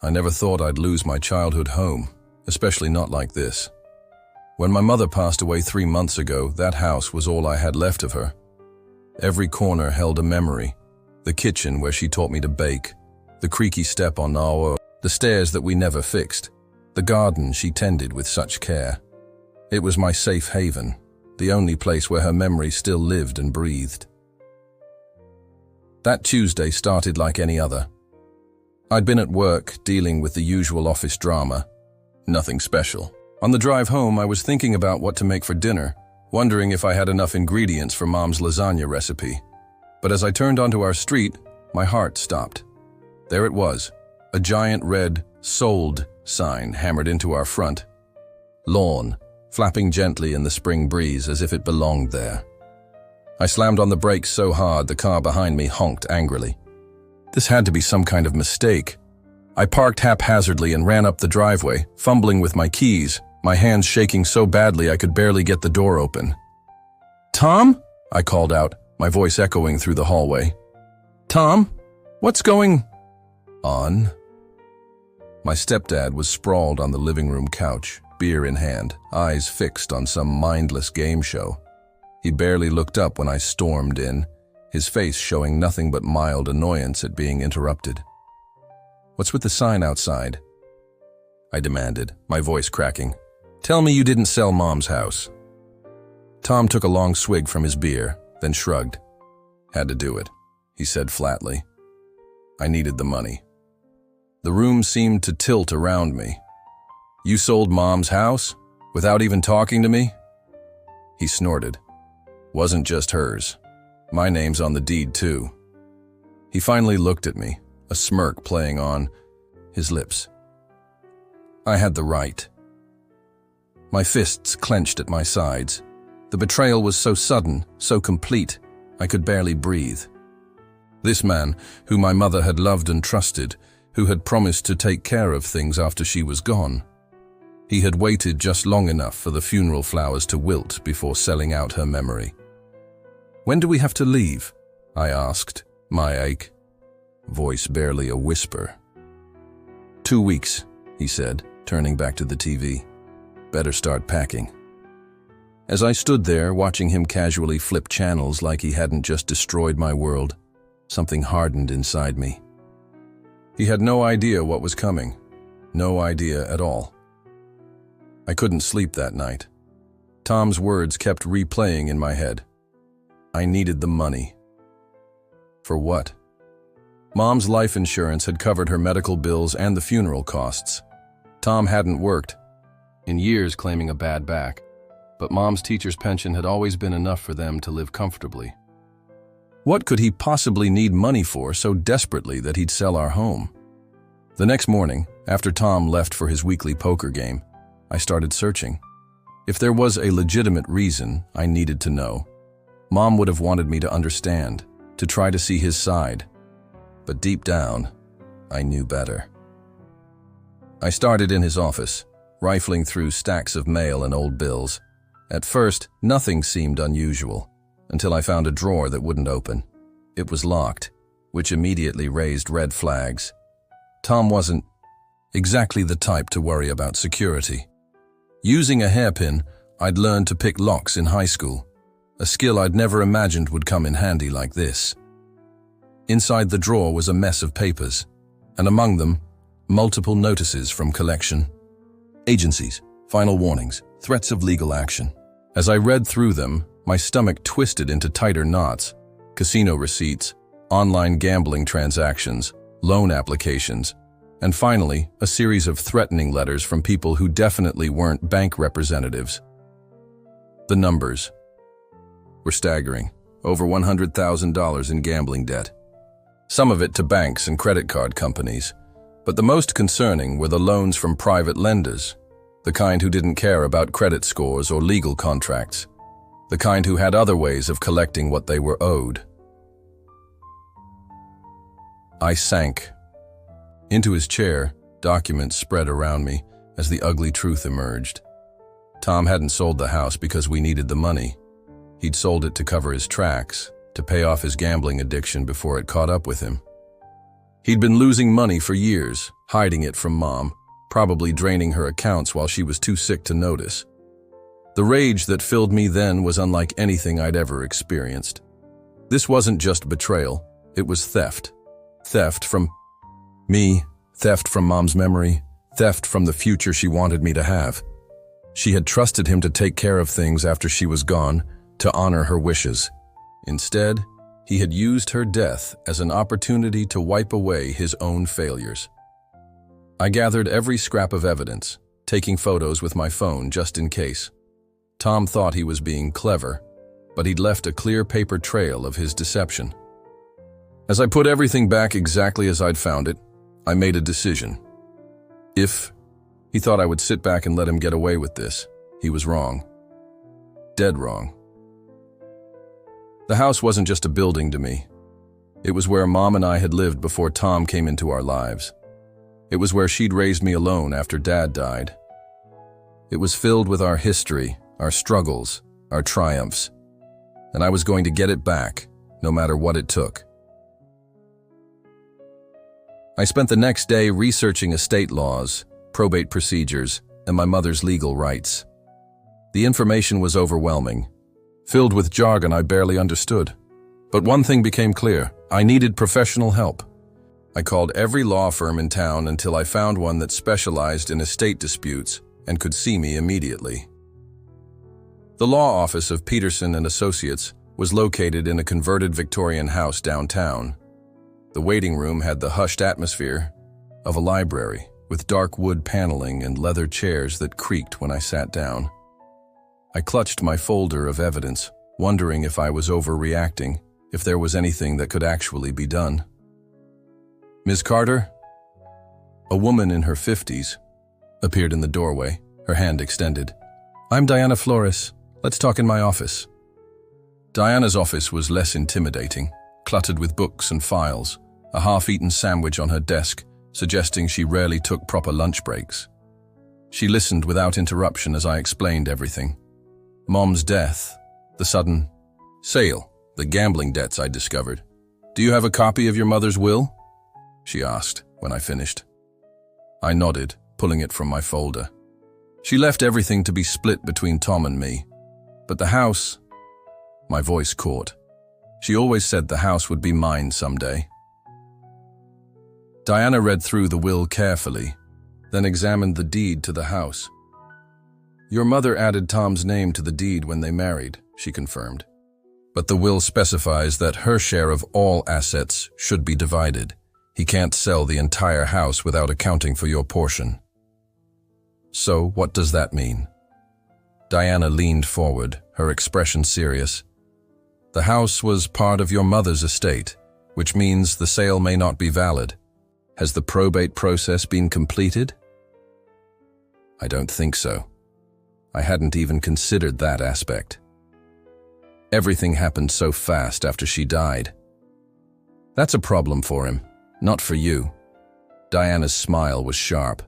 I never thought I'd lose my childhood home, especially not like this. When my mother passed away 3 months ago, that house was all I had left of her. Every corner held a memory. The kitchen where she taught me to bake, the creaky step on our, the stairs that we never fixed, the garden she tended with such care. It was my safe haven, the only place where her memory still lived and breathed. That Tuesday started like any other. I'd been at work, dealing with the usual office drama. Nothing special. On the drive home, I was thinking about what to make for dinner, wondering if I had enough ingredients for Mom's lasagna recipe. But as I turned onto our street, my heart stopped. There it was, a giant red "Sold" sign hammered into our front lawn, flapping gently in the spring breeze as if it belonged there. I slammed on the brakes so hard the car behind me honked angrily. This had to be some kind of mistake. I parked haphazardly and ran up the driveway, fumbling with my keys, my hands shaking so badly I could barely get the door open. "Tom?" I called out, my voice echoing through the hallway. "Tom? What's going on?" My stepdad was sprawled on the living room couch, beer in hand, eyes fixed on some mindless game show. He barely looked up when I stormed in, his face showing nothing but mild annoyance at being interrupted. "What's with the sign outside?" I demanded, my voice cracking. "Tell me you didn't sell Mom's house." Tom took a long swig from his beer, then shrugged. "Had to do it," he said flatly. "I needed the money." The room seemed to tilt around me. "You sold Mom's house? Without even talking to me?" He snorted. "Wasn't just hers. My name's on the deed too." He finally looked at me, a smirk playing on his lips. I had the right. My fists clenched at my sides. The betrayal was so sudden, so complete, I could barely breathe. This man, who my mother had loved and trusted, who had promised to take care of things after she was gone. He had waited just long enough for the funeral flowers to wilt before selling out her memory. "When do we have to leave?" I asked, my voice barely a whisper. 2 weeks, he said, turning back to the TV. "Better start packing." As I stood there, watching him casually flip channels like he hadn't just destroyed my world, something hardened inside me. He had no idea what was coming. No idea at all. I couldn't sleep that night. Tom's words kept replaying in my head. I needed the money. For what? Mom's life insurance had covered her medical bills and the funeral costs. Tom hadn't worked in years, claiming a bad back, but Mom's teacher's pension had always been enough for them to live comfortably. What could he possibly need money for so desperately that he'd sell our home? The next morning, after Tom left for his weekly poker game, I started searching. If there was a legitimate reason, I needed to know. Mom would have wanted me to understand, to try to see his side. But deep down, I knew better. I started in his office, rifling through stacks of mail and old bills. At first, nothing seemed unusual, until I found a drawer that wouldn't open. It was locked, which immediately raised red flags. Tom wasn't exactly the type to worry about security. Using a hairpin, I'd learned to pick locks in high school, a skill I'd never imagined would come in handy like this. Inside the drawer was a mess of papers, and among them, multiple notices from collection agencies, final warnings, threats of legal action. As I read through them, my stomach twisted into tighter knots. Casino receipts, online gambling transactions, loan applications, and finally, a series of threatening letters from people who definitely weren't bank representatives. The numbers were staggering. Over $100,000 in gambling debt. Some of it to banks and credit card companies. But the most concerning were the loans from private lenders, the kind who didn't care about credit scores or legal contracts, the kind who had other ways of collecting what they were owed. I sank into his chair, documents spread around me as the ugly truth emerged. Tom hadn't sold the house because we needed the money. He'd sold it to cover his tracks, to pay off his gambling addiction before it caught up with him. He'd been losing money for years, hiding it from Mom, probably draining her accounts while she was too sick to notice. The rage that filled me then was unlike anything I'd ever experienced. This wasn't just betrayal, it was theft. Theft from me, theft from Mom's memory, theft from the future she wanted me to have. She had trusted him to take care of things after she was gone, to honor her wishes. Instead, he had used her death as an opportunity to wipe away his own failures. I gathered every scrap of evidence, taking photos with my phone just in case. Tom thought he was being clever, but he'd left a clear paper trail of his deception. As I put everything back exactly as I'd found it, I made a decision. If he thought I would sit back and let him get away with this, he was wrong. Dead wrong. The house wasn't just a building to me. It was where Mom and I had lived before Tom came into our lives. It was where she'd raised me alone after Dad died. It was filled with our history, our struggles, our triumphs, and I was going to get it back, no matter what it took. I spent the next day researching estate laws, probate procedures, and my mother's legal rights. The information was overwhelming, filled with jargon I barely understood. But one thing became clear: I needed professional help. I called every law firm in town until I found one that specialized in estate disputes and could see me immediately. The law office of Peterson and Associates was located in a converted Victorian house downtown. The waiting room had the hushed atmosphere of a library, with dark wood paneling and leather chairs that creaked when I sat down. I clutched my folder of evidence, wondering if I was overreacting, if there was anything that could actually be done. "Ms. Carter?" A woman in her 50s appeared in the doorway, her hand extended. "I'm Diana Flores. Let's talk in my office." Diana's office was less intimidating, cluttered with books and files, a half-eaten sandwich on her desk, suggesting she rarely took proper lunch breaks. She listened without interruption as I explained everything. Mom's death, the sudden sale, the gambling debts I'd discovered. "Do you have a copy of your mother's will?" she asked when I finished. I nodded, pulling it from my folder. She left everything to be split between Tom and me. But the house, my voice caught. She always said the house would be mine someday. Diana read through the will carefully, then examined the deed to the house. "Your mother added Tom's name to the deed when they married," she confirmed. "But the will specifies that her share of all assets should be divided. He can't sell the entire house without accounting for your portion." "So what does that mean?" Diana leaned forward, her expression serious. "The house was part of your mother's estate, which means the sale may not be valid. Has the probate process been completed?" "I don't think so. I hadn't even considered that aspect. Everything happened so fast after she died." "That's a problem for him, not for you." Diana's smile was sharp.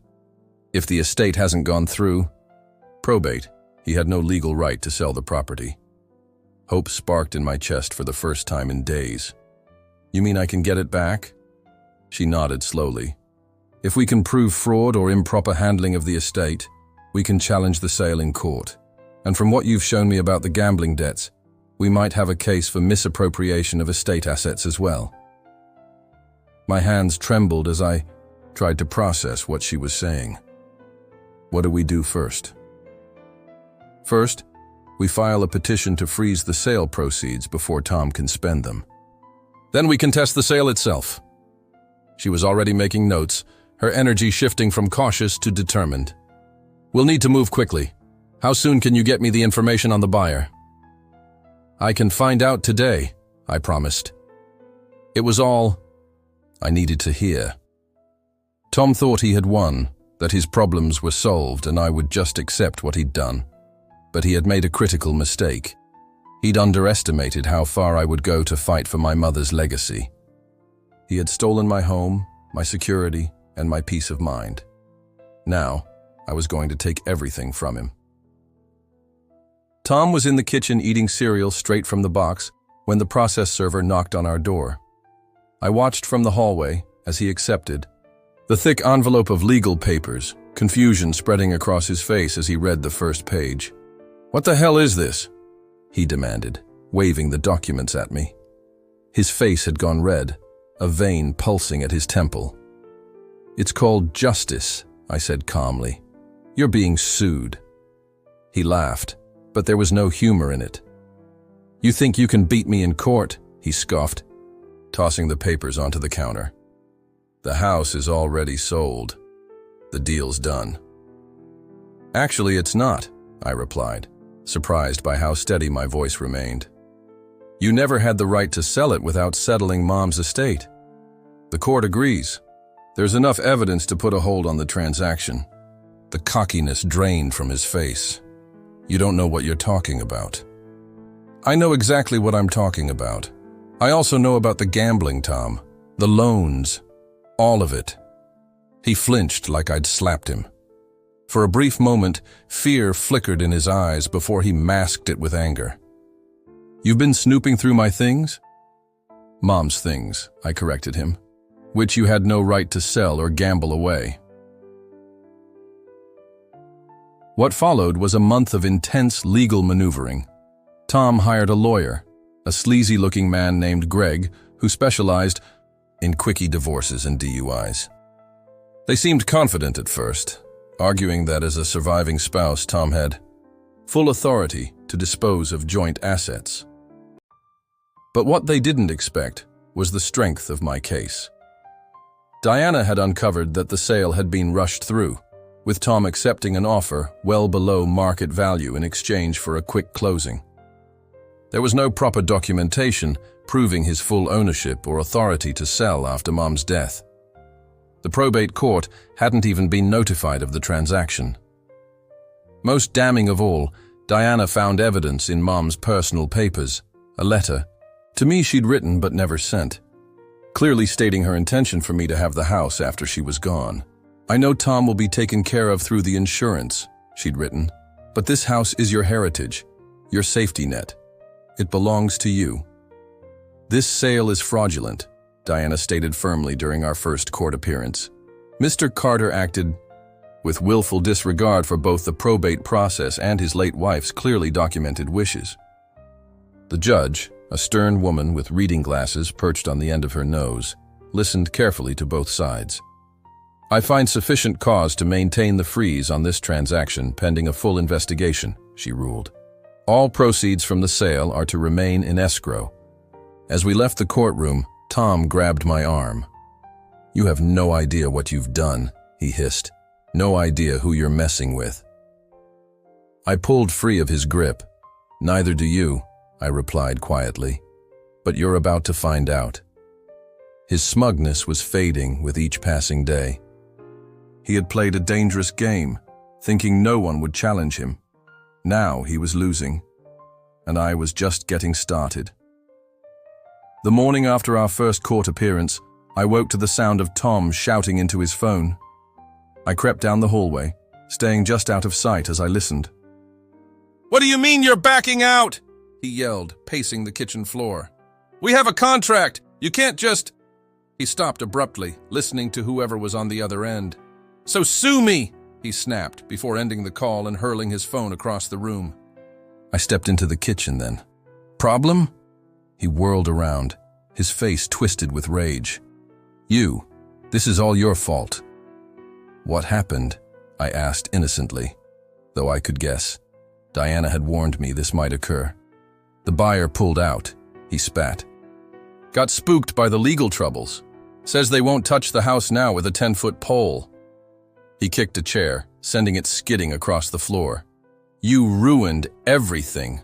"If the estate hasn't gone through probate, he had no legal right to sell the property." Hope sparked in my chest for the first time in days. "You mean I can get it back?" She nodded slowly. "If we can prove fraud or improper handling of the estate, we can challenge the sale in court. And from what you've shown me about the gambling debts, we might have a case for misappropriation of estate assets as well." My hands trembled as I tried to process what she was saying. "What do we do first?" "First, we file a petition to freeze the sale proceeds before Tom can spend them. Then we contest the sale itself." She was already making notes, her energy shifting from cautious to determined. "We'll need to move quickly. How soon can you get me the information on the buyer?" "I can find out today," I promised. It was all I needed to hear. Tom thought he had won, that his problems were solved and I would just accept what he'd done. But he had made a critical mistake. He'd underestimated how far I would go to fight for my mother's legacy. He had stolen my home, my security, and my peace of mind. Now, I was going to take everything from him. Tom was in the kitchen eating cereal straight from the box when the process server knocked on our door. I watched from the hallway as he accepted, The thick envelope of legal papers, confusion spreading across his face as he read the first page. "What the hell is this?" he demanded, waving the documents at me. His face had gone red, a vein pulsing at his temple. "It's called justice," I said calmly. "You're being sued." He laughed, but there was no humor in it. "You think you can beat me in court?" he scoffed, tossing the papers onto the counter. "The house is already sold. The deal's done." "Actually, it's not," I replied, surprised by how steady my voice remained. "You never had the right to sell it without settling Mom's estate. The court agrees. There's enough evidence to put a hold on the transaction." The cockiness drained from his face. "You don't know what you're talking about." "I know exactly what I'm talking about. I also know about the gambling, Tom. The loans. All of it." He flinched like I'd slapped him. For a brief moment, fear flickered in his eyes before he masked it with anger. "You've been snooping through my things?" "Mom's things," I corrected him, "which you had no right to sell or gamble away." What followed was a month of intense legal maneuvering. Tom hired a lawyer, a sleazy-looking man named Greg, who specialized in quickie divorces and DUIs. They seemed confident at first, arguing that as a surviving spouse, Tom had full authority to dispose of joint assets. But what they didn't expect was the strength of my case. Diana had uncovered that the sale had been rushed through, with Tom accepting an offer well below market value in exchange for a quick closing. There was no proper documentation proving his full ownership or authority to sell after Mom's death. The probate court hadn't even been notified of the transaction. Most damning of all, Diana found evidence in Mom's personal papers, a letter, to me she'd written but never sent, clearly stating her intention for me to have the house after she was gone. "I know Tom will be taken care of through the insurance," she'd written, "but this house is your heritage, your safety net. It belongs to you." "This sale is fraudulent," Diana stated firmly during our first court appearance. Mr. Carter acted with willful disregard for both the probate process and his late wife's clearly documented wishes. The judge, a stern woman with reading glasses perched on the end of her nose, listened carefully to both sides. "I find sufficient cause to maintain the freeze on this transaction pending a full investigation," she ruled. "All proceeds from the sale are to remain in escrow." As we left the courtroom, Tom grabbed my arm. "You have no idea what you've done," he hissed. "No idea who you're messing with." I pulled free of his grip. "Neither do you," I replied quietly. "But you're about to find out." His smugness was fading with each passing day. He had played a dangerous game, thinking no one would challenge him. Now he was losing, and I was just getting started. The morning after our first court appearance, I woke to the sound of Tom shouting into his phone. I crept down the hallway, staying just out of sight as I listened. "What do you mean you're backing out?" he yelled, pacing the kitchen floor. "We have a contract. You can't just—" He stopped abruptly, listening to whoever was on the other end. "So sue me!" he snapped, before ending the call and hurling his phone across the room. I stepped into the kitchen then. "Problem?" He whirled around, his face twisted with rage. "You. This is all your fault." "What happened?" I asked innocently, though I could guess. Diana had warned me this might occur. "The buyer pulled out," he spat. "Got spooked by the legal troubles. Says they won't touch the house now with a 10-foot pole." He kicked a chair, sending it skidding across the floor. "You ruined everything."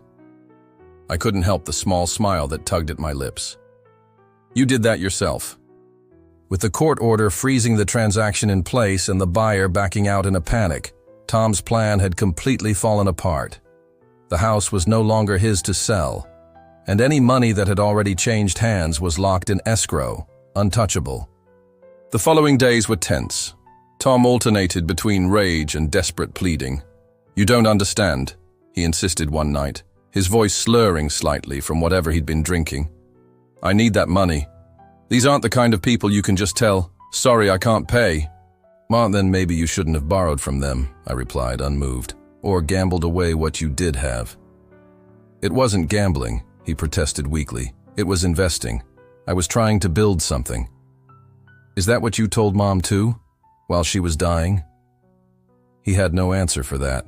I couldn't help the small smile that tugged at my lips. "You did that yourself." With the court order freezing the transaction in place and the buyer backing out in a panic, Tom's plan had completely fallen apart. The house was no longer his to sell, and any money that had already changed hands was locked in escrow, untouchable. The following days were tense. Tom alternated between rage and desperate pleading. "You don't understand," he insisted one night, his voice slurring slightly from whatever he'd been drinking. "I need that money. These aren't the kind of people you can just tell, "Sorry, I can't pay." "Well, then maybe you shouldn't have borrowed from them," I replied, unmoved, "or gambled away what you did have." "It wasn't gambling," he protested weakly. "It was investing. I was trying to build something." "Is that what you told Mom too, while she was dying?" He had no answer for that.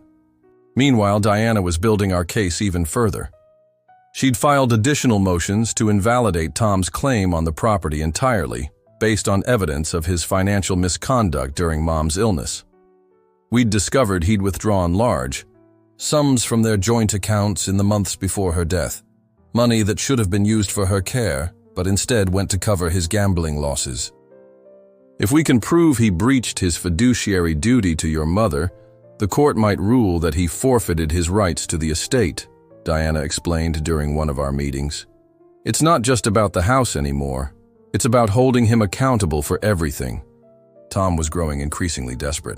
Meanwhile, Diana was building our case even further. She'd filed additional motions to invalidate Tom's claim on the property entirely, based on evidence of his financial misconduct during Mom's illness. We'd discovered he'd withdrawn large sums from their joint accounts in the months before her death, money that should have been used for her care, but instead went to cover his gambling losses. "If we can prove he breached his fiduciary duty to your mother, the court might rule that he forfeited his rights to the estate," Diana explained during one of our meetings. "It's not just about the house anymore. It's about holding him accountable for everything." Tom was growing increasingly desperate.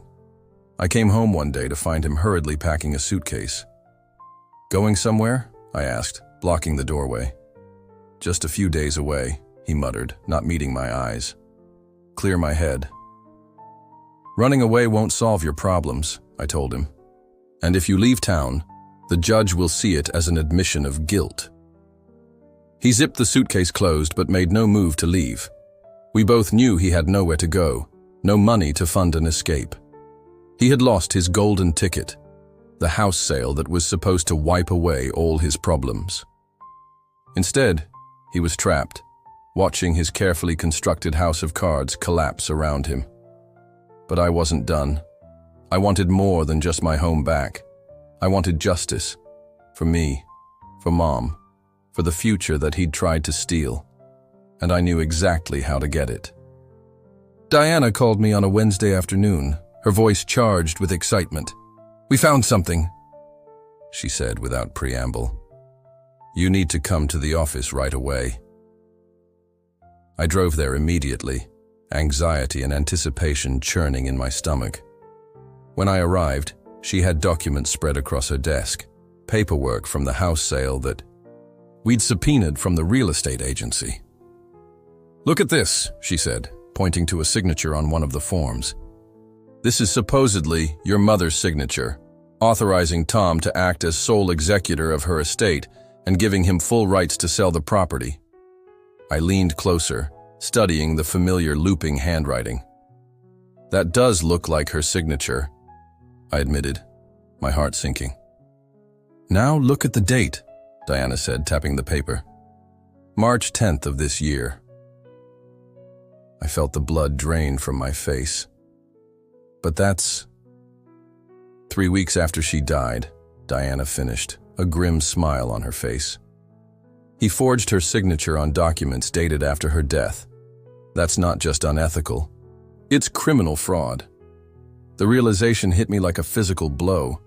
I came home one day to find him hurriedly packing a suitcase. "Going somewhere?" I asked, blocking the doorway. "Just a few days away," he muttered, not meeting my eyes. "Clear my head." "Running away won't solve your problems," I told him. "And if you leave town, the judge will see it as an admission of guilt." He zipped the suitcase closed but made no move to leave. We both knew he had nowhere to go, no money to fund an escape. He had lost his golden ticket, the house sale that was supposed to wipe away all his problems. Instead, he was trapped, watching his carefully constructed house of cards collapse around him. But I wasn't done. I wanted more than just my home back. I wanted justice. For me, for Mom, for the future that he'd tried to steal. And I knew exactly how to get it. Diana called me on a Wednesday afternoon, her voice charged with excitement. "We found something," she said without preamble. "You need to come to the office right away." I drove there immediately, anxiety and anticipation churning in my stomach. When I arrived, she had documents spread across her desk, paperwork from the house sale that we'd subpoenaed from the real estate agency. "Look at this," she said, pointing to a signature on one of the forms. "This is supposedly your mother's signature, authorizing Tom to act as sole executor of her estate and giving him full rights to sell the property." I leaned closer, studying the familiar looping handwriting. "That does look like her signature," I admitted, my heart sinking. "Now look at the date," Diana said, tapping the paper. "March 10th of this year." I felt the blood drain from my face. "But that's..." 3 weeks after she died, Diana finished, a grim smile on her face. "He forged her signature on documents dated after her death. That's not just unethical. It's criminal fraud." The realization hit me like a physical blow.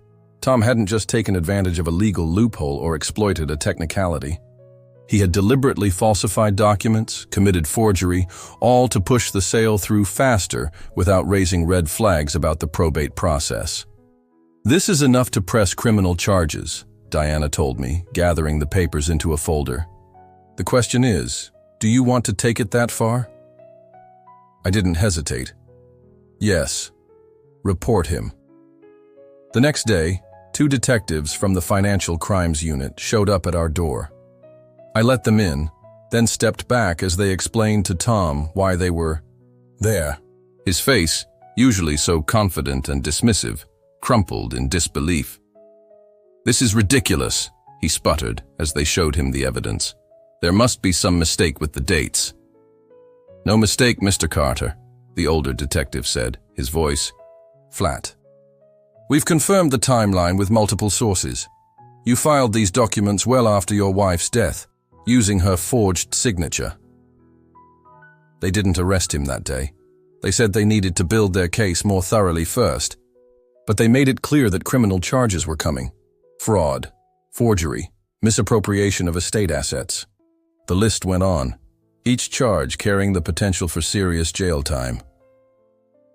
Tom hadn't just taken advantage of a legal loophole or exploited a technicality. He had deliberately falsified documents, committed forgery, all to push the sale through faster without raising red flags about the probate process. "This is enough to press criminal charges," Diana told me, gathering the papers into a folder. "The question is, do you want to take it that far?" I didn't hesitate. "Yes. Report him." The next day, 2 detectives from the Financial Crimes Unit showed up at our door. I let them in, then stepped back as they explained to Tom why they were there. His face, usually so confident and dismissive, crumpled in disbelief. "This is ridiculous," he sputtered as they showed him the evidence. "There must be some mistake with the dates." "No mistake, Mr. Carter," the older detective said, his voice flat. "We've confirmed the timeline with multiple sources. You filed these documents well after your wife's death, using her forged signature." They didn't arrest him that day. They said they needed to build their case more thoroughly first. But they made it clear that criminal charges were coming. Fraud, forgery, misappropriation of estate assets. The list went on, each charge carrying the potential for serious jail time.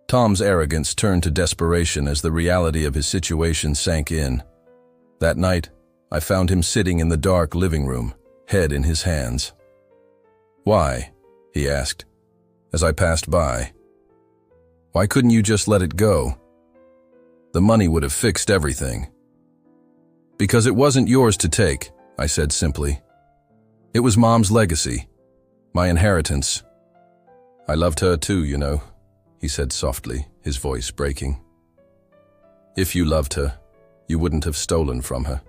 Tom's arrogance turned to desperation as the reality of his situation sank in. That night, I found him sitting in the dark living room, head in his hands. "Why?" he asked. As I passed by, Why couldn't you just let it go? The money would have fixed everything. Because it wasn't yours to take, I said simply. It was Mom's legacy, my inheritance. I loved her too, you know, he said softly, his voice breaking. If you loved her, you wouldn't have stolen from her.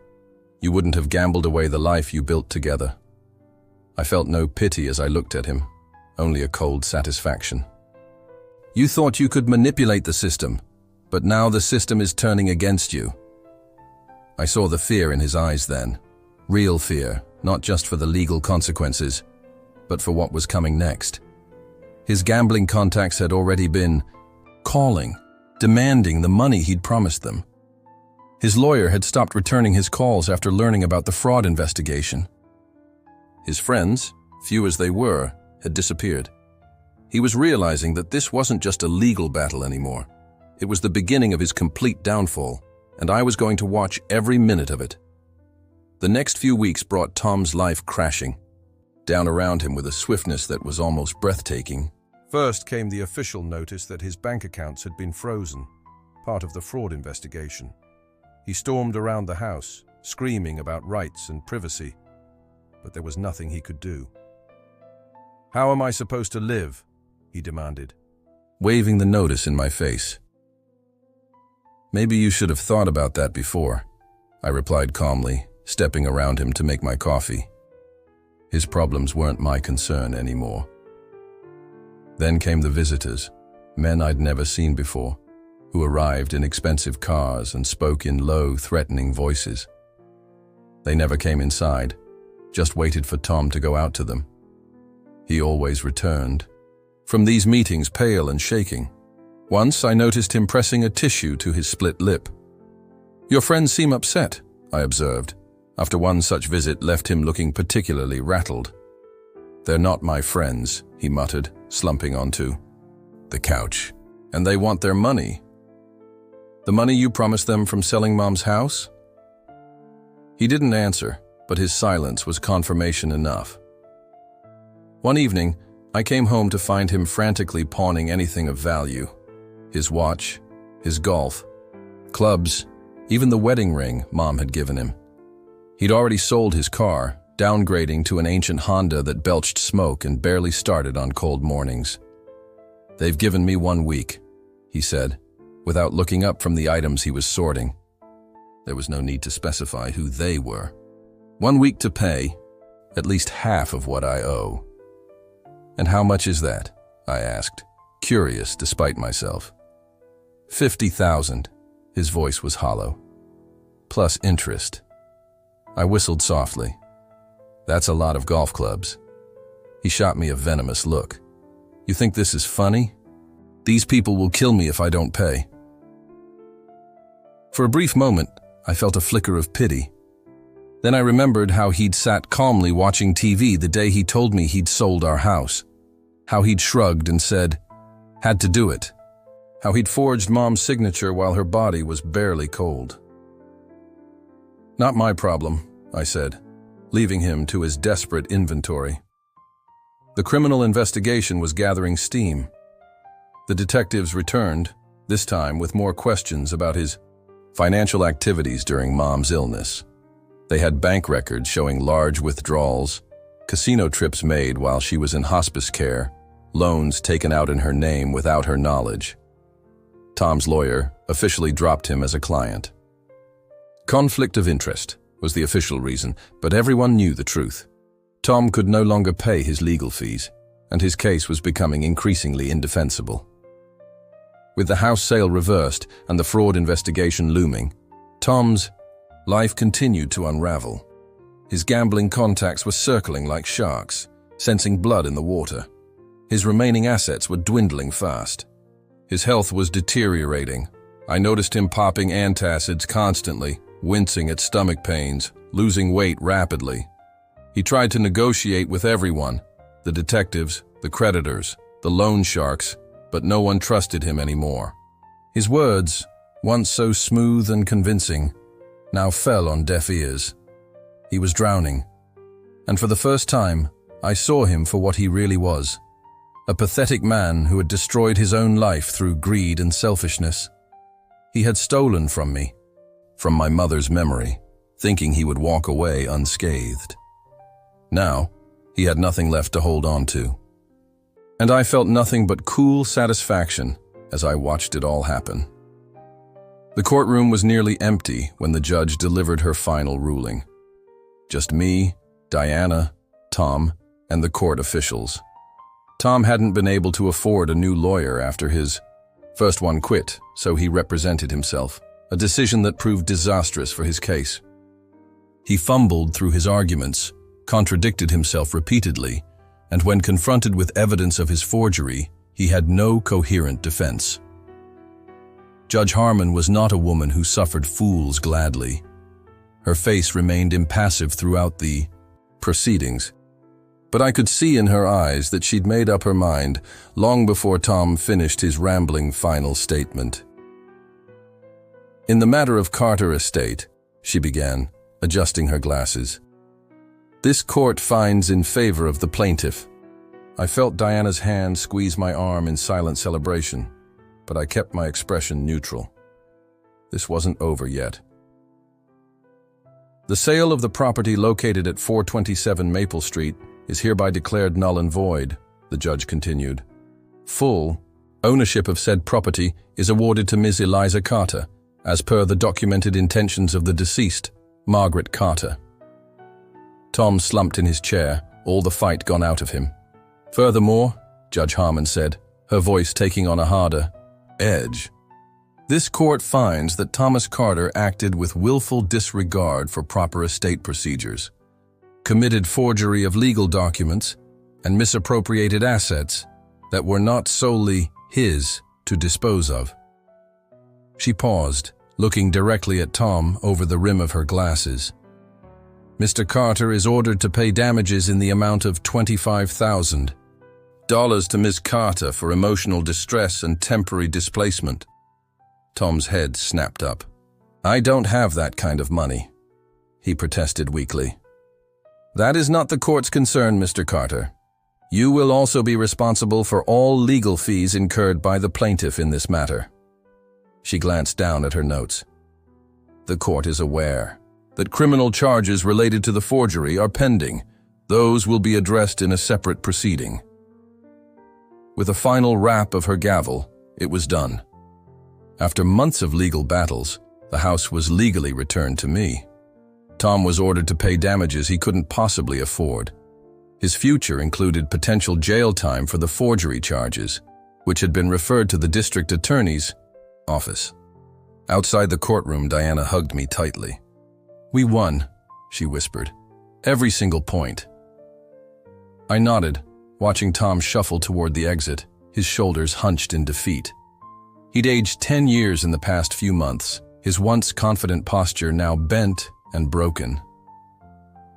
You wouldn't have gambled away the life you built together. I felt no pity as I looked at him, only a cold satisfaction. You thought you could manipulate the system, but now the system is turning against you. I saw the fear in his eyes then, real fear, not just for the legal consequences, but for what was coming next. His gambling contacts had already been calling, demanding the money he'd promised them. His lawyer had stopped returning his calls after learning about the fraud investigation. His friends, few as they were, had disappeared. He was realizing that this wasn't just a legal battle anymore. It was the beginning of his complete downfall, and I was going to watch every minute of it. The next few weeks brought Tom's life crashing, down around him with a swiftness that was almost breathtaking. First came the official notice that his bank accounts had been frozen, part of the fraud investigation. He stormed around the house, screaming about rights and privacy, but there was nothing he could do. How am I supposed to live? He demanded, waving the notice in my face. Maybe you should have thought about that before, I replied calmly, stepping around him to make my coffee. His problems weren't my concern anymore. Then came the visitors, men I'd never seen before, who arrived in expensive cars and spoke in low, threatening voices. They never came inside, just waited for Tom to go out to them. He always returned, from these meetings pale and shaking. Once I noticed him pressing a tissue to his split lip. Your friends seem upset, I observed. After one such visit left him looking particularly rattled. They're not my friends, he muttered, slumping onto the couch. And they want their money. The money you promised them from selling Mom's house? He didn't answer, but his silence was confirmation enough. One evening, I came home to find him frantically pawning anything of value. His watch, his golf, clubs, even the wedding ring Mom had given him. He'd already sold his car, downgrading to an ancient Honda that belched smoke and barely started on cold mornings. They've given me 1 week, he said, without looking up from the items he was sorting. There was no need to specify who they were. 1 week to pay, at least half of what I owe. And how much is that? I asked, curious despite myself. 50,000. His voice was hollow. Plus interest. I whistled softly. That's a lot of golf clubs. He shot me a venomous look. You think this is funny? These people will kill me if I don't pay. For a brief moment, I felt a flicker of pity. Then I remembered how he'd sat calmly watching TV the day he told me he'd sold our house. How he'd shrugged and said, had to do it. How he'd forged Mom's signature while her body was barely cold. Not my problem, I said, leaving him to his desperate inventory. The criminal investigation was gathering steam. The detectives returned, this time with more questions about his financial activities during Mom's illness. They had bank records showing large withdrawals, casino trips made while she was in hospice care, loans taken out in her name without her knowledge. Tom's lawyer officially dropped him as a client. Conflict of interest was the official reason, but everyone knew the truth. Tom could no longer pay his legal fees, and his case was becoming increasingly indefensible. With the house sale reversed and the fraud investigation looming, Tom's life continued to unravel. His gambling contacts were circling like sharks, sensing blood in the water. His remaining assets were dwindling fast. His health was deteriorating. I noticed him popping antacids constantly, wincing at stomach pains, losing weight rapidly. He tried to negotiate with everyone, the detectives, the creditors, the loan sharks, but no one trusted him anymore. His words, once so smooth and convincing, now fell on deaf ears. He was drowning, and for the first time, I saw him for what he really was, a pathetic man who had destroyed his own life through greed and selfishness. He had stolen from me, from my mother's memory, thinking he would walk away unscathed. Now, he had nothing left to hold on to. And I felt nothing but cool satisfaction as I watched it all happen. The courtroom was nearly empty when the judge delivered her final ruling. Just me, Diana, Tom, and the court officials. Tom hadn't been able to afford a new lawyer after his first one quit, so he represented himself, a decision that proved disastrous for his case. He fumbled through his arguments, contradicted himself repeatedly, and when confronted with evidence of his forgery, he had no coherent defense. Judge Harmon was not a woman who suffered fools gladly. Her face remained impassive throughout the proceedings, but I could see in her eyes that she'd made up her mind long before Tom finished his rambling final statement. In the matter of Carter Estate, she began, adjusting her glasses. This court finds in favor of the plaintiff. I felt Diana's hand squeeze my arm in silent celebration, but I kept my expression neutral. This wasn't over yet. The sale of the property located at 427 Maple Street is hereby declared null and void, the judge continued. Full ownership of said property is awarded to Ms. Eliza Carter, as per the documented intentions of the deceased, Margaret Carter. Tom slumped in his chair, all the fight gone out of him. Furthermore, Judge Harmon said, her voice taking on a harder edge, this court finds that Thomas Carter acted with willful disregard for proper estate procedures, committed forgery of legal documents, and misappropriated assets that were not solely his to dispose of. She paused, looking directly at Tom over the rim of her glasses. Mr. Carter is ordered to pay damages in the amount of $25,000 to Ms. Carter for emotional distress and temporary displacement. Tom's head snapped up. I don't have that kind of money, he protested weakly. That is not the court's concern, Mr. Carter. You will also be responsible for all legal fees incurred by the plaintiff in this matter. She glanced down at her notes. The court is aware that criminal charges related to the forgery are pending. Those will be addressed in a separate proceeding. With a final rap of her gavel, it was done. After months of legal battles, the house was legally returned to me. Tom was ordered to pay damages he couldn't possibly afford. His future included potential jail time for the forgery charges, which had been referred to the district attorney's office. Outside the courtroom, Diana hugged me tightly. We won, she whispered. Every single point. I nodded, watching Tom shuffle toward the exit, his shoulders hunched in defeat. He'd aged 10 years in the past few months, his once confident posture now bent and broken.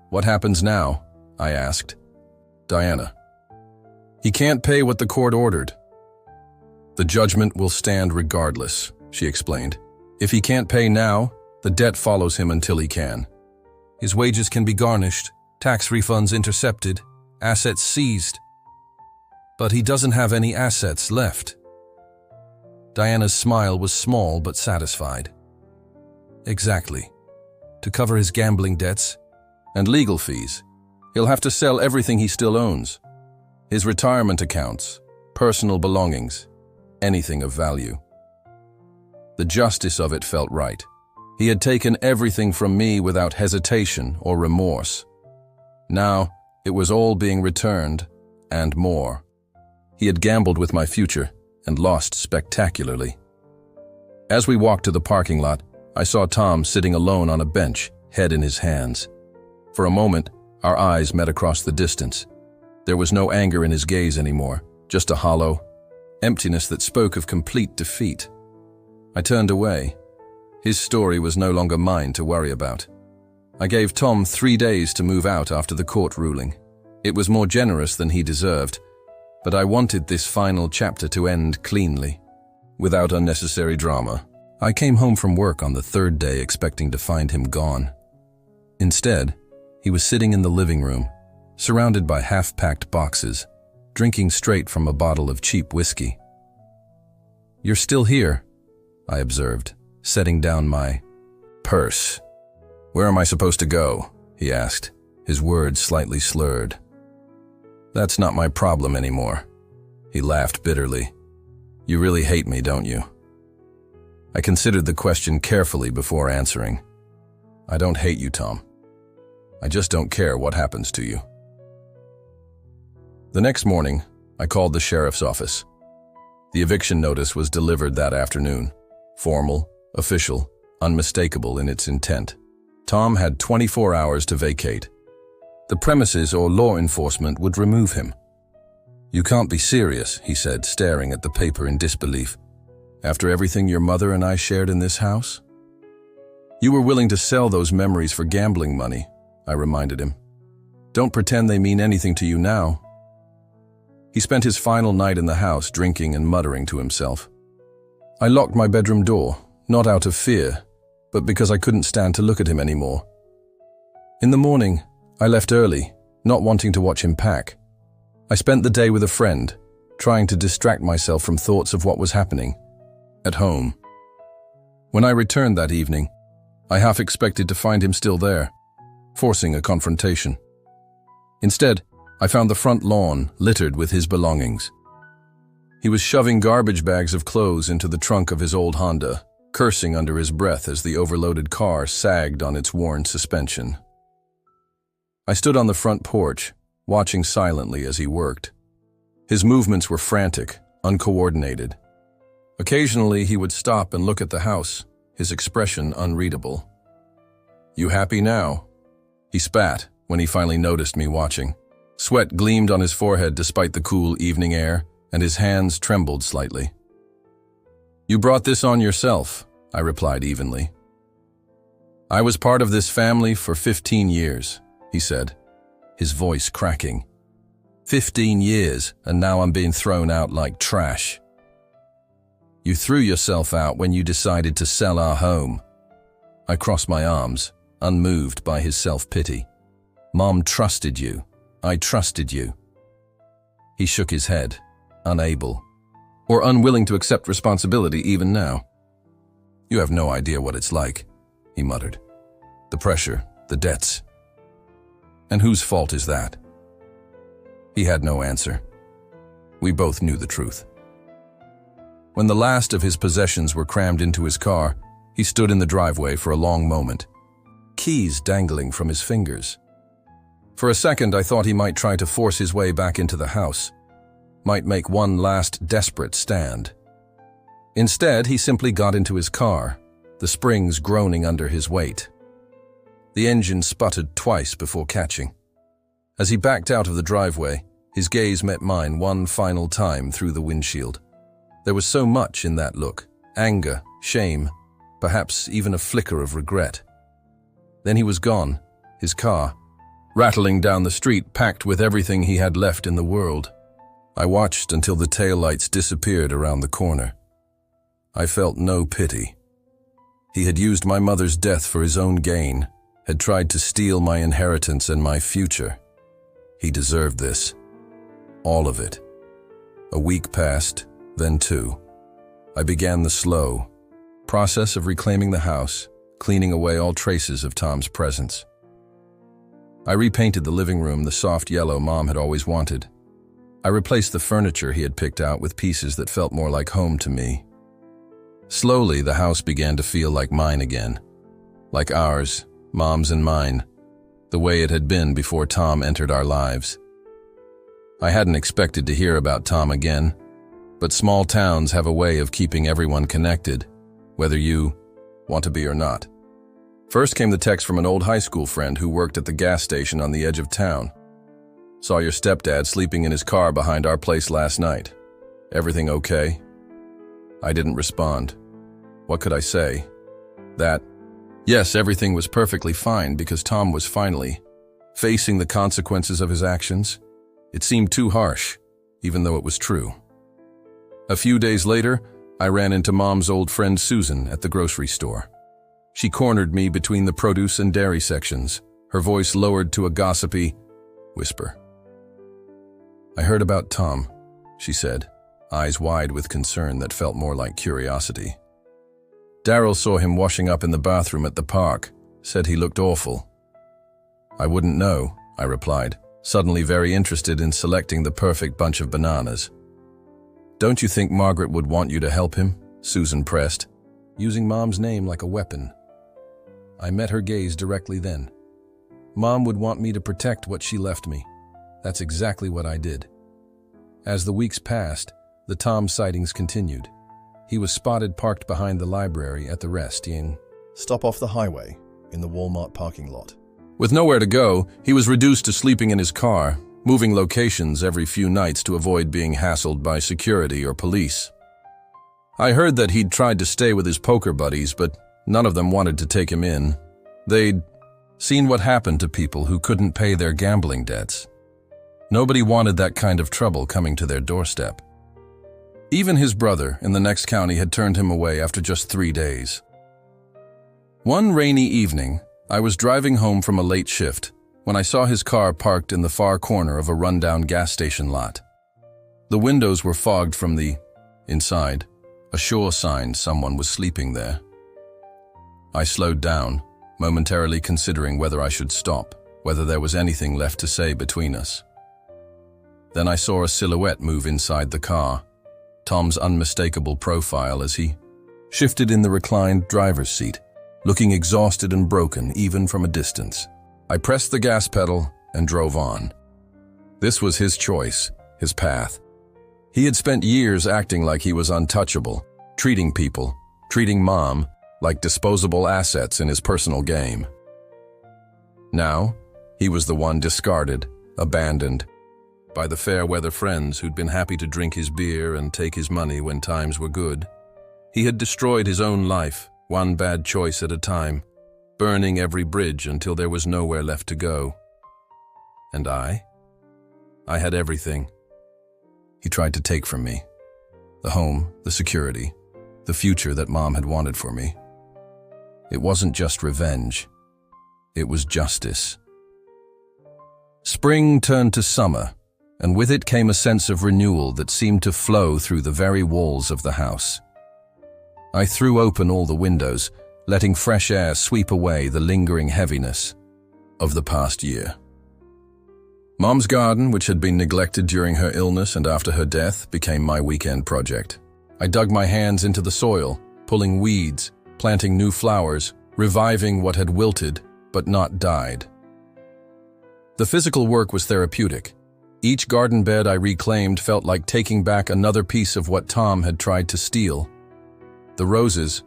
What happens now? I asked. Diana. He can't pay what the court ordered. The judgment will stand regardless, she explained. If he can't pay now, the debt follows him until he can. His wages can be garnished, tax refunds intercepted, assets seized. But he doesn't have any assets left. Diana's smile was small but satisfied. Exactly. To cover his gambling debts and legal fees, he'll have to sell everything he still owns. His retirement accounts, personal belongings, anything of value. The justice of it felt right. He had taken everything from me without hesitation or remorse. Now, it was all being returned, and more. He had gambled with my future and lost spectacularly. As we walked to the parking lot, I saw Tom sitting alone on a bench, head in his hands. For a moment, our eyes met across the distance. There was no anger in his gaze anymore, just a hollow emptiness that spoke of complete defeat. I turned away. His story was no longer mine to worry about. I gave Tom 3 days to move out after the court ruling. It was more generous than he deserved, but I wanted this final chapter to end cleanly, without unnecessary drama. I came home from work on the 3rd day expecting to find him gone. Instead, he was sitting in the living room, surrounded by half-packed boxes, drinking straight from a bottle of cheap whiskey. "You're still here," I observed, setting down my purse. "Where am I supposed to go?" he asked, his words slightly slurred. "That's not my problem anymore." He laughed bitterly. "You really hate me, don't you?" I considered the question carefully before answering. "I don't hate you, Tom. I just don't care what happens to you." The next morning, I called the sheriff's office. The eviction notice was delivered that afternoon. Formal, official, unmistakable in its intent. Tom had 24 hours to vacate. The premises or law enforcement would remove him. "You can't be serious," he said, staring at the paper in disbelief. "After everything your mother and I shared in this house?" "You were willing to sell those memories for gambling money," I reminded him. "Don't pretend they mean anything to you now." He spent his final night in the house drinking and muttering to himself. I locked my bedroom door, not out of fear, but because I couldn't stand to look at him anymore. In the morning, I left early, not wanting to watch him pack. I spent the day with a friend, trying to distract myself from thoughts of what was happening at home. When I returned that evening, I half expected to find him still there, forcing a confrontation. Instead, I found the front lawn littered with his belongings. He was shoving garbage bags of clothes into the trunk of his old Honda, cursing under his breath as the overloaded car sagged on its worn suspension. I stood on the front porch, watching silently as he worked. His movements were frantic, uncoordinated. Occasionally, he would stop and look at the house, his expression unreadable. "You happy now?" He spat when he finally noticed me watching. Sweat gleamed on his forehead despite the cool evening air, and his hands trembled slightly. "You brought this on yourself," I replied evenly. "I was part of this family for 15 years, he said, his voice cracking. 15 years, and now I'm being thrown out like trash. You threw yourself out when you decided to sell our home." I crossed my arms, unmoved by his self-pity. "Mom trusted you. I trusted you." He shook his head, unable, or unwilling to accept responsibility even now. "You have no idea what it's like," he muttered. "The pressure, the debts. And whose fault is that?" He had no answer. We both knew the truth. When the last of his possessions were crammed into his car, he stood in the driveway for a long moment, keys dangling from his fingers. For a second, I thought he might try to force his way back into the house, might make one last desperate stand. Instead, he simply got into his car, the springs groaning under his weight. The engine sputtered twice before catching. As he backed out of the driveway, his gaze met mine one final time through the windshield. There was so much in that look: anger, shame, perhaps even a flicker of regret. Then he was gone, his car, rattling down the street packed with everything he had left in the world. I watched until the taillights disappeared around the corner. I felt no pity. He had used my mother's death for his own gain, had tried to steal my inheritance and my future. He deserved this. All of it. A week passed, then 2. I began the slow process of reclaiming the house, cleaning away all traces of Tom's presence. I repainted the living room the soft yellow Mom had always wanted. I replaced the furniture he had picked out with pieces that felt more like home to me. Slowly, the house began to feel like mine again. Like ours, Mom's and mine, the way it had been before Tom entered our lives. I hadn't expected to hear about Tom again, but small towns have a way of keeping everyone connected, whether you want to be or not. First came the text from an old high school friend who worked at the gas station on the edge of town. "Saw your stepdad sleeping in his car behind our place last night. Everything okay?" I didn't respond. What could I say? That, yes, everything was perfectly fine because Tom was finally facing the consequences of his actions. It seemed too harsh, even though it was true. A few days later, I ran into Mom's old friend Susan at the grocery store. She cornered me between the produce and dairy sections, her voice lowered to a gossipy whisper. I heard about Tom, she said, eyes wide with concern that felt more like curiosity. Daryl saw him washing up in the bathroom at the park, said he looked awful. I wouldn't know, I replied, suddenly very interested in selecting the perfect bunch of bananas. Don't you think Margaret would want you to help him? Susan pressed, using Mom's name like a weapon. I met her gaze directly then. Mom would want me to protect what she left me. That's exactly what I did. As the weeks passed, the Tom sightings continued. He was spotted parked behind the library at the rest in Stop off the highway in the Walmart parking lot. With nowhere to go, he was reduced to sleeping in his car, moving locations every few nights to avoid being hassled by security or police. I heard that he'd tried to stay with his poker buddies, but none of them wanted to take him in. They'd seen what happened to people who couldn't pay their gambling debts. Nobody wanted that kind of trouble coming to their doorstep. Even his brother in the next county had turned him away after just 3 days. One rainy evening, I was driving home from a late shift when I saw his car parked in the far corner of a rundown gas station lot. The windows were fogged from the inside, a sure sign someone was sleeping there. I slowed down, momentarily considering whether I should stop, whether there was anything left to say between us. Then I saw a silhouette move inside the car, Tom's unmistakable profile as he shifted in the reclined driver's seat, looking exhausted and broken even from a distance. I pressed the gas pedal and drove on. This was his choice, his path. He had spent years acting like he was untouchable, treating people, treating Mom, like disposable assets in his personal game. Now, he was the one discarded, abandoned, by the fair-weather friends who'd been happy to drink his beer and take his money when times were good. He had destroyed his own life, one bad choice at a time, burning every bridge until there was nowhere left to go. And I had everything. He tried to take from me. The home, the security, the future that Mom had wanted for me. It wasn't just revenge. It was justice. Spring turned to summer, and with it came a sense of renewal that seemed to flow through the very walls of the house. I threw open all the windows, letting fresh air sweep away the lingering heaviness of the past year. Mom's garden, which had been neglected during her illness and after her death, became my weekend project. I dug my hands into the soil, pulling weeds, planting new flowers, reviving what had wilted but not died. The physical work was therapeutic. Each garden bed I reclaimed felt like taking back another piece of what Tom had tried to steal. The roses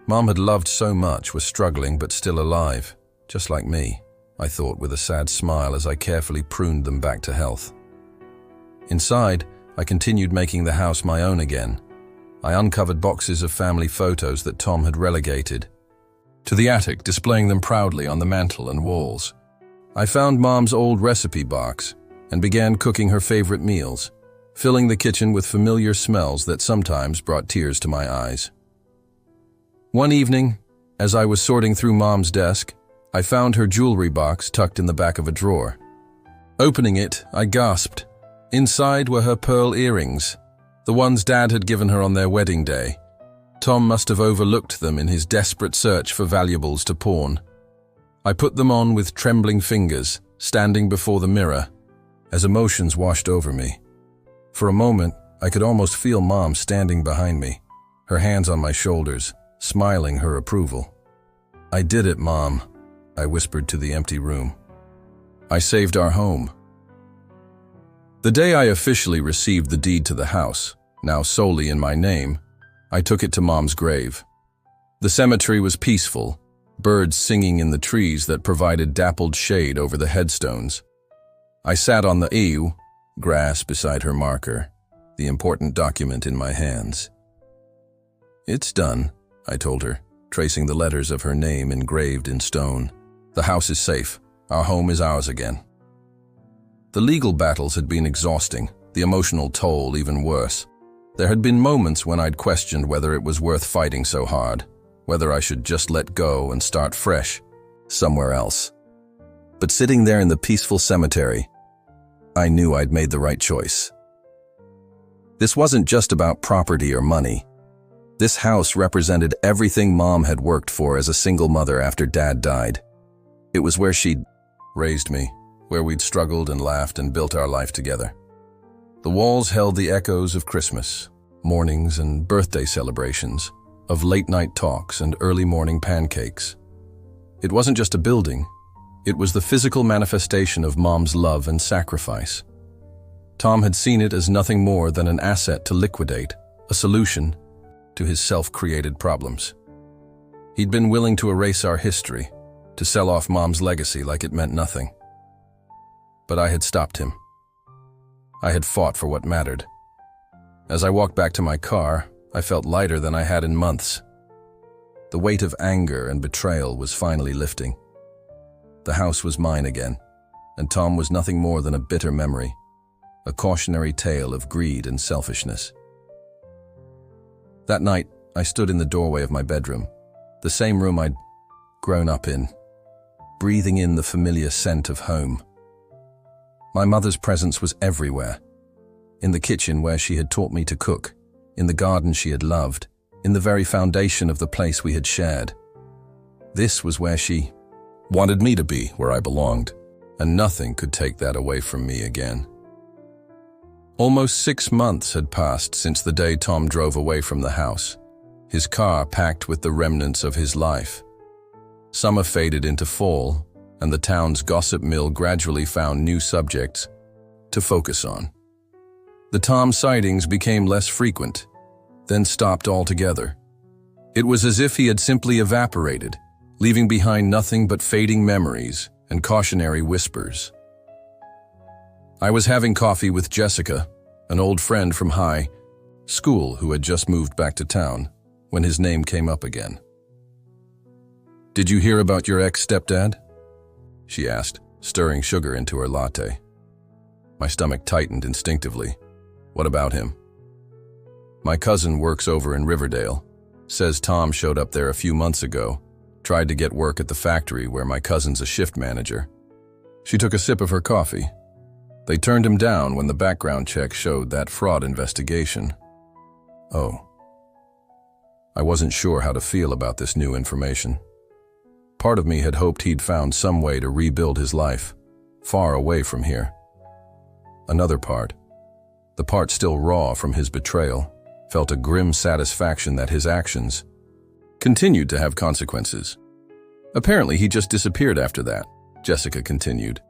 Mom had loved so much were struggling but still alive, just like me, I thought with a sad smile as I carefully pruned them back to health. Inside, I continued making the house my own again. I uncovered boxes of family photos that Tom had relegated to the attic, displaying them proudly on the mantel and walls. I found Mom's old recipe box and began cooking her favorite meals, filling the kitchen with familiar smells that sometimes brought tears to my eyes. One evening, as I was sorting through Mom's desk, I found her jewelry box tucked in the back of a drawer. Opening it, I gasped. Inside were her pearl earrings, the ones Dad had given her on their wedding day. Tom must have overlooked them in his desperate search for valuables to pawn. I put them on with trembling fingers, standing before the mirror, as emotions washed over me. For a moment, I could almost feel Mom standing behind me, her hands on my shoulders, smiling her approval. "I did it, Mom," I whispered to the empty room. "I saved our home." The day I officially received the deed to the house, now solely in my name, I took it to Mom's grave. The cemetery was peaceful, birds singing in the trees that provided dappled shade over the headstones. I sat on the ewe, grass beside her marker, the important document in my hands. "It's done," I told her, tracing the letters of her name engraved in stone. "The house is safe. Our home is ours again." The legal battles had been exhausting, the emotional toll even worse. There had been moments when I'd questioned whether it was worth fighting so hard, whether I should just let go and start fresh, somewhere else. But sitting there in the peaceful cemetery, I knew I'd made the right choice. This wasn't just about property or money. This house represented everything Mom had worked for as a single mother after Dad died. It was where she'd raised me, where we'd struggled and laughed and built our life together. The walls held the echoes of Christmas, mornings and birthday celebrations, of late-night talks and early morning pancakes. It wasn't just a building. It was the physical manifestation of Mom's love and sacrifice. Tom had seen it as nothing more than an asset to liquidate, a solution to his self-created problems. He'd been willing to erase our history, to sell off Mom's legacy like it meant nothing. But I had stopped him. I had fought for what mattered. As I walked back to my car, I felt lighter than I had in months. The weight of anger and betrayal was finally lifting. The house was mine again, and Tom was nothing more than a bitter memory, a cautionary tale of greed and selfishness. That night, I stood in the doorway of my bedroom, the same room I'd grown up in, breathing in the familiar scent of home. My mother's presence was everywhere, in the kitchen where she had taught me to cook, in the garden she had loved, in the very foundation of the place we had shared. This was where she wanted me to be, where I belonged, and nothing could take that away from me again. Almost 6 months had passed since the day Tom drove away from the house, his car packed with the remnants of his life. Summer faded into fall, and the town's gossip mill gradually found new subjects to focus on. The Tom sightings became less frequent, then stopped altogether. It was as if he had simply evaporated, leaving behind nothing but fading memories and cautionary whispers. I was having coffee with Jessica, an old friend from high school who had just moved back to town, when his name came up again. "Did you hear about your ex-stepdad?" she asked, stirring sugar into her latte. My stomach tightened instinctively. "What about him?" "My cousin works over in Riverdale. Says Tom showed up there a few months ago, tried to get work at the factory where my cousin's a shift manager." She took a sip of her coffee. "They turned him down when the background check showed that fraud investigation." Oh. I wasn't sure how to feel about this new information. Part of me had hoped he'd found some way to rebuild his life, far away from here. Another part, the part still raw from his betrayal, felt a grim satisfaction that his actions continued to have consequences. "Apparently he just disappeared after that," Jessica continued.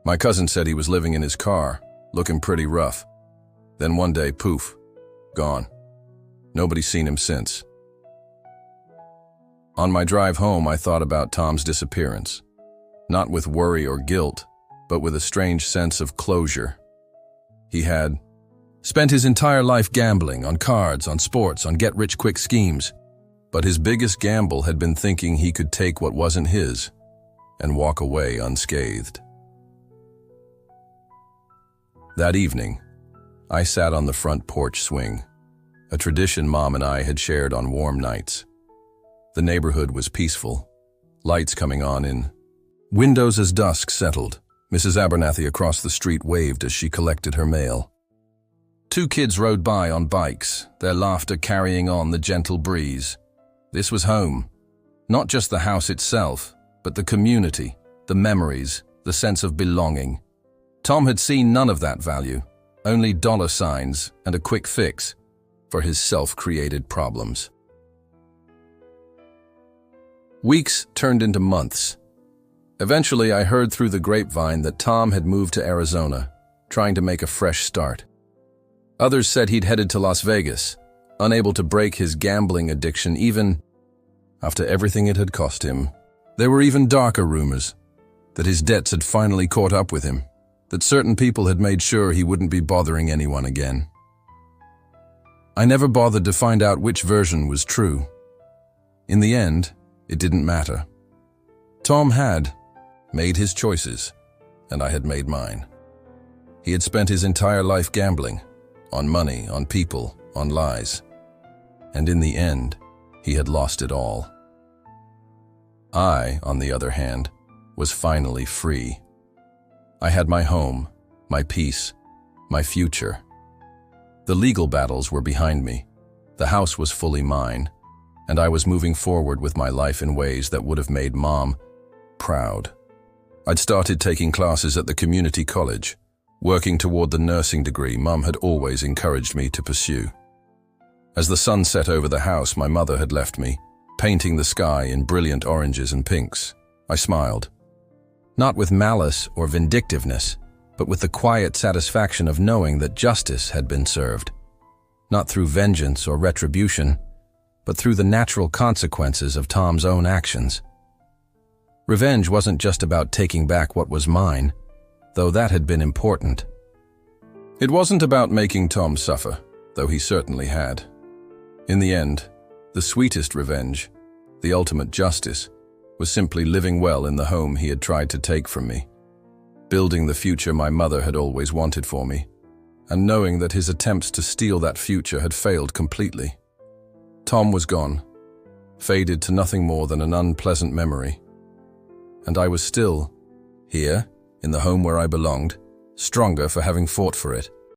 "My cousin said he was living in his car, looking pretty rough. Then one day, poof, gone. Nobody's seen him since." On my drive home, I thought about Tom's disappearance, not with worry or guilt, but with a strange sense of closure. He had spent his entire life gambling on cards, on sports, on get-rich-quick schemes, but his biggest gamble had been thinking he could take what wasn't his and walk away unscathed. That evening, I sat on the front porch swing, a tradition Mom and I had shared on warm nights. The neighborhood was peaceful, lights coming on in windows as dusk settled. Mrs. Abernathy across the street waved as she collected her mail. 2 kids rode by on bikes, their laughter carrying on the gentle breeze. This was home. Not just the house itself, but the community, the memories, the sense of belonging. Tom had seen none of that value, only dollar signs and a quick fix for his self-created problems. Weeks turned into months. Eventually, I heard through the grapevine that Tom had moved to Arizona, trying to make a fresh start. Others said he'd headed to Las Vegas, unable to break his gambling addiction even after everything it had cost him. There were even darker rumors that his debts had finally caught up with him, that certain people had made sure he wouldn't be bothering anyone again. I never bothered to find out which version was true. In the end, it didn't matter. Tom had made his choices, and I had made mine. He had spent his entire life gambling, on money, on people, on lies. And in the end, he had lost it all. I, on the other hand, was finally free. I had my home, my peace, my future. The legal battles were behind me. The house was fully mine, and I was moving forward with my life in ways that would have made Mom proud. I'd started taking classes at the community college, working toward the nursing degree Mom had always encouraged me to pursue. As the sun set over the house my mother had left me, painting the sky in brilliant oranges and pinks, I smiled. Not with malice or vindictiveness, but with the quiet satisfaction of knowing that justice had been served. Not through vengeance or retribution, but through the natural consequences of Tom's own actions. Revenge wasn't just about taking back what was mine, though that had been important. It wasn't about making Tom suffer, though he certainly had. In the end, the sweetest revenge, the ultimate justice, was simply living well in the home he had tried to take from me, building the future my mother had always wanted for me, and knowing that his attempts to steal that future had failed completely. Tom was gone, faded to nothing more than an unpleasant memory. And I was still, here, in the home where I belonged, stronger for having fought for it.